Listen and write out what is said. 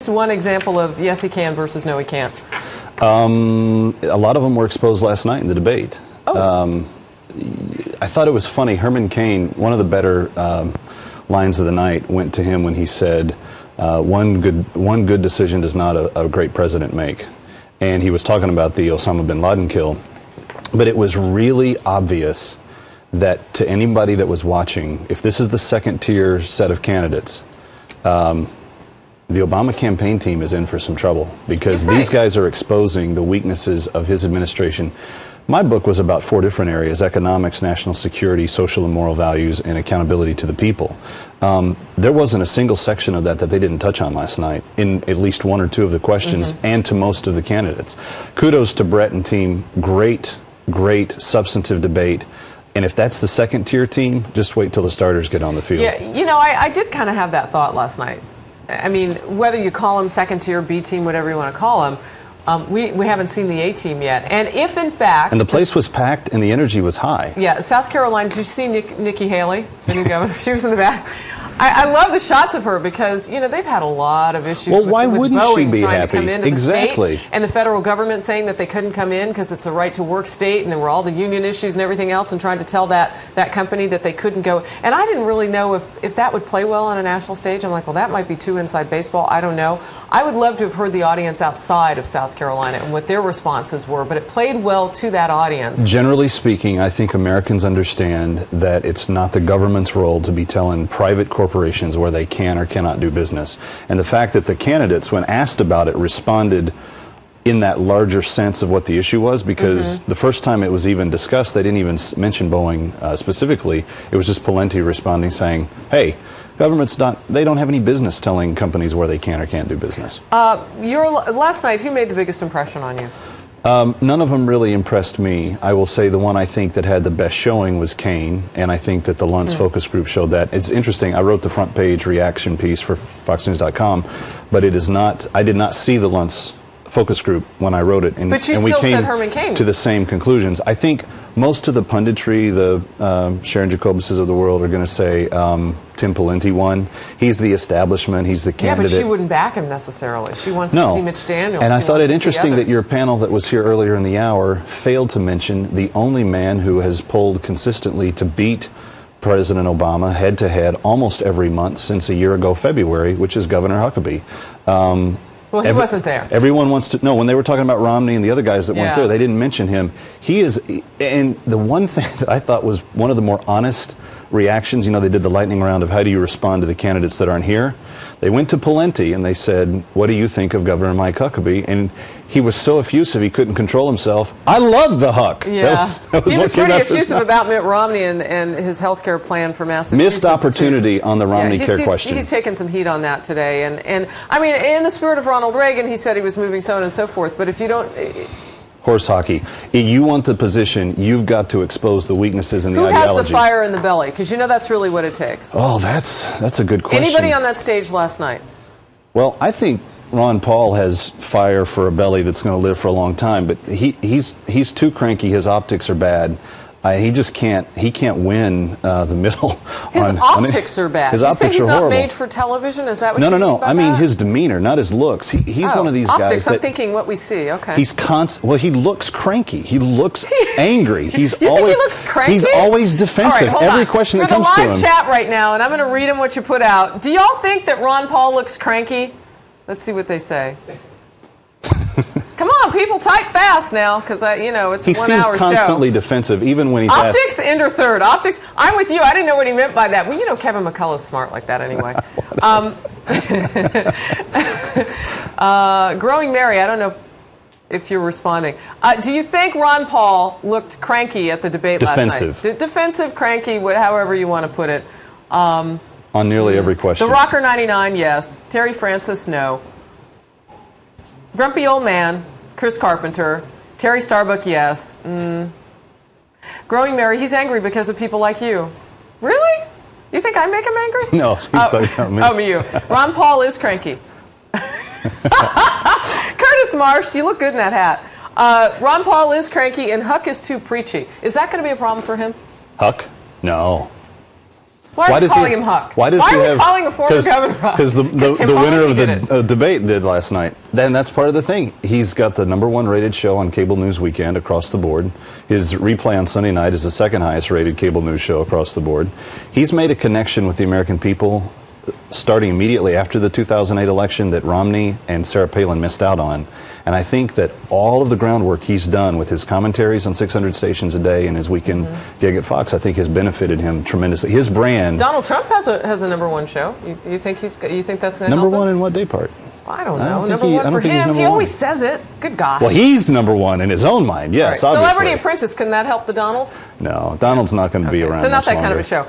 one example of yes, he can versus no, he can't? A lot of them were exposed last night in the debate. Oh. I thought it was funny. Herman Cain, one of the better lines of the night, went to him when he said, one good decision does not a great president make. And he was talking about the Osama bin Laden kill. But it was really obvious that to anybody that was watching, if this is the second-tier set of candidates, the Obama campaign team is in for some trouble because these guys are exposing the weaknesses of his administration. My book was about 4 different areas: economics, national security, social and moral values, and accountability to the people. There wasn't a single section of that they didn't touch on last night in at least 1 or 2 of the questions, and to most of the candidates. Kudos to Brett and team. Great substantive debate. And if that's the second-tier team, just wait till the starters get on the field. Yeah, you know, I did kind of have that thought last night. I mean, whether you call them second-tier, B-team, whatever you want to call them, we haven't seen the A-team yet. And if, in fact... And the place was packed and the energy was high. Yeah, South Carolina, did you see Nikki Haley, the new governor? She was in the back. I love the shots of her because, you know, they've had a lot of issues with Boeing trying to come into the state, and the federal government saying that they couldn't come in because it's a right-to-work state, and there were all the union issues and everything else, and trying to tell that company that they couldn't go. And I didn't really know if that would play well on a national stage. I'm like, well, that might be too inside baseball. I don't know. I would love to have heard the audience outside of South Carolina and what their responses were, but it played well to that audience. Generally speaking, I think Americans understand that it's not the government's role to be telling private corporations where they can or cannot do business. And the fact that the candidates, when asked about it, responded in that larger sense of what the issue was, because the first time it was even discussed, they didn't even mention Boeing specifically. It was just Pawlenty responding saying, hey, government's they don't have any business telling companies where they can or can't do business. Last night, who made the biggest impression on you? None of them really impressed me. I will say the one I think that had the best showing was Cain, and I think that the Luntz focus group showed that. It's interesting. I wrote the front page reaction piece for FoxNews.com, but it is not. I did not see the Luntz focus group when I wrote it, but you and we still came said Herman Cain to the same conclusions. I think most of the punditry, the Sharon Jacobuses of the world, are going to say Tim Pawlenty won. He's the establishment. He's the candidate. Yeah, but she wouldn't back him necessarily. She wants to see Mitch Daniels. And I thought it interesting that your panel that was here earlier in the hour failed to mention the only man who has polled consistently to beat President Obama head-to-head almost every month since a year ago, February, which is Governor Huckabee. Well, he wasn't there. Everyone wants to know. When they were talking about Romney and the other guys that weren't there, they didn't mention him. He is, and the one thing that I thought was one of the more honest reactions, you know, they did the lightning round of how do you respond to the candidates that aren't here. They went to Pawlenty and they said, what do you think of Governor Mike Huckabee? And he was so effusive he couldn't control himself. I love the Huck. Yeah. That was he was pretty effusive about Mitt Romney and his health care plan for Massachusetts. Missed opportunity on the Romney care question. He's taken some heat on that today. And I mean, in the spirit of Ronald Reagan, he said he was moving so on and so forth. But if you don't... Horse hockey. If you want the position, you've got to expose the weaknesses in the ideology. Who has the fire in the belly? Because you know that's really what it takes. Oh, that's a good question. Anybody on that stage last night? Well, I think Ron Paul has fire for a belly that's going to live for a long time, but he's too cranky. His optics are bad. He just can't. He can't win the middle. His optics are bad. His you optics say he's are not horrible. made for television? Is that what you mean No. by I mean that? his demeanor, not his looks. He's one of these guys that... I'm thinking what we see. Okay. He's well, he looks cranky. He looks angry. He's you always. Think he looks cranky? He's always defensive. All right, Every question that comes to him. For the live chat right now, and I'm going to read him what you put out. Do y'all think that Ron Paul looks cranky? Let's see what they say. Come on, people, type fast now, because you know it's a 1-hour show. He seems constantly defensive, even when he's asked. Optics, enter third. Optics. I'm with you. I didn't know what he meant by that. Well, you know, Kevin McCullough's smart like that anyway. Growing Mary. I don't know if you're responding. Do you think Ron Paul looked cranky at the debate last night? Defensive, cranky, however you want to put it. On nearly every question. The Rocker 99, yes. Terry Francis, no. Grumpy old man, Chris Carpenter. Terry Starbuck, yes. Growing Mary, he's angry because of people like you. Really? You think I make him angry? No, she's talking about me. Oh, you. Ron Paul is cranky. Curtis Marsh, you look good in that hat. Ron Paul is cranky and Huck is too preachy. Is that going to be a problem for him? Huck? No. Why are we calling him Huck? Why are we calling a former governor Huck? Because the winner of the debate did last night. Then that's part of the thing. He's got the #1 rated show on cable news weekend across the board. His replay on Sunday night is the second highest rated cable news show across the board. He's made a connection with the American people starting immediately after the 2008 election that Romney and Sarah Palin missed out on. And I think that all of the groundwork he's done with his commentaries on 600 stations a day and his weekend gig at Fox, I think has benefited him tremendously. His brand. Donald Trump has a #1 show. You think that's going to help him? #1 in what day part? I don't know. #1 for him. He always says it. Good gosh. Well, he's #1 in his own mind. Yes, right. obviously. Celebrity Apprentice. Can that help the Donald? No, Donald's not going to be around. So not that longer. kind of a show. No.